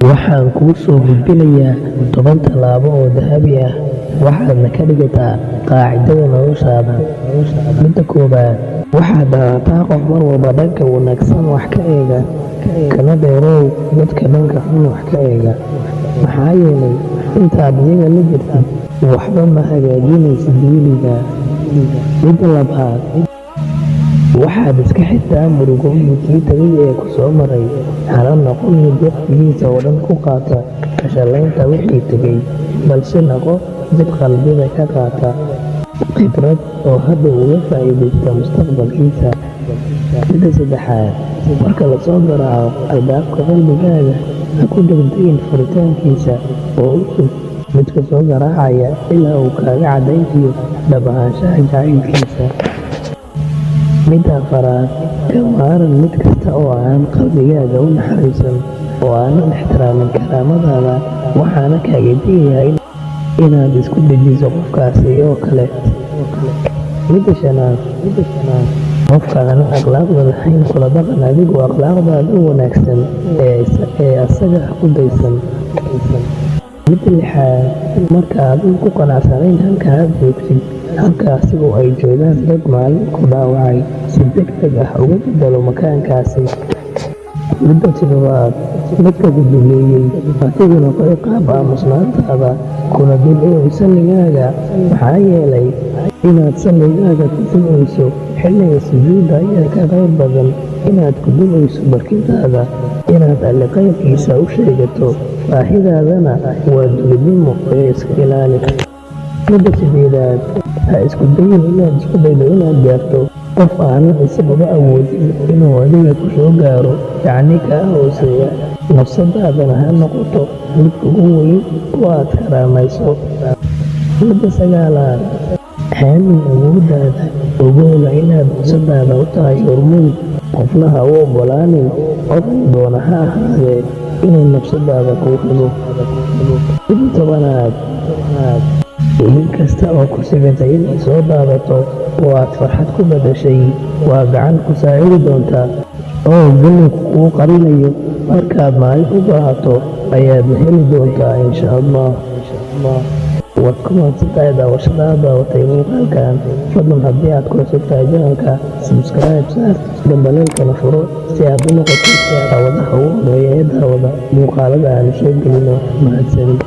Waxaan kuu soo gudbinayaa 10 tallaabo oo dahabi ah, waxaadna ka dhigataa qaacidada noloshaada. Midda koowaad, waxaad ahaataa qof mar walba dhanka wanaagsan wax ka eega, kana dheerow dadka dhanka xun wax ka eega, maxaa yeelay intaad iyaga la jirtid waxba ma hagaajinaysid weligaa. Midda labaad, waxaad iska xirtaa murugooyinkii tagay ee ku soo maray, hana noqon mid waqtigiisa oo dhan ku qaata ka shaqaynta wixii tegay, balse noqo mid qalbiga ka qaata khibrad oo hadda uga faa'iidaysta mustaqbalkiisa. Midda saddexaad, marka la soo garaaco albaabka qalbigaaga, ha ku degdegin furitaankiisa oo u sug midka soo garaacaya ilaa uu kaaga cadaynayo dhab ahaanshaha jacaylkiisa. Midda afaraad, ka maaran mid kasta oo aan qalbigaaga u naxariisan oo aanan ixtiraamin karaamadaada, waxaana kaaga digayaa inaad isku dejiso qofkaasi oo kale. Midda shanaad, qofka aan akhlaaqda lahayn kula dhaqan adigoo akhlaaqdaada u wanaagsan ee asaga ha ku daysan. Midda lixaad, marka aadan ku qanacsanayn halka aad joogtid, halka asigoo ay joogaan dad maalin ku dhaawacay, si degdeg ah uga beddelo makaankaasi. Midda toddobaad, dadka ku duleeyay adiguna ku ciqaab aamusnaantaada, kuna dul ooy salligaaga, maxaa yeelay inaad salligaaga ku dul ooyso xilliga sujuudda ayaa ka khayr badan inaad ku dul ooyso barkintaada. Inaad Alle khayrkiisa u sheegato baahidaadana waa dulinimo ee iska ilaali. Midda siddeedaad, ha isku daydo inaad gaarto qof aanan isaguba awoodin inuu adiga ku soo gaaro, yacni kaa hooseeya. Nafsadaadana ha noqoto mid kugu weyn oo aad karaamayso. Midda sagaalaad, aamin awooddaada, ogowna inaad nafsadaada u tahay hormuud, qofna ha u oggolaanin qofkuu doona ha ahaadee inuu nafsadaada kuu xiro. Midda tobanaad, ilin kasta oo ku sigantay inay soo daadato oo aad farxad ku beddeshay, waa gacan ku saacidi doonta oo galleygu kuu qarinayo. Markaad maalin u baahato ayaadna heli doontaa insha Allah. Waad ku mahadsantahay daawashada aad daawatay muuqaalkan. Fadlan haddii aad ku cusub tahay channelka, subscribe saar, gambaleelkana furo si aad u noqoto daawadaha ugu horeeya ee daawada muuqaalada aanu soo gelino. Mahadsanid.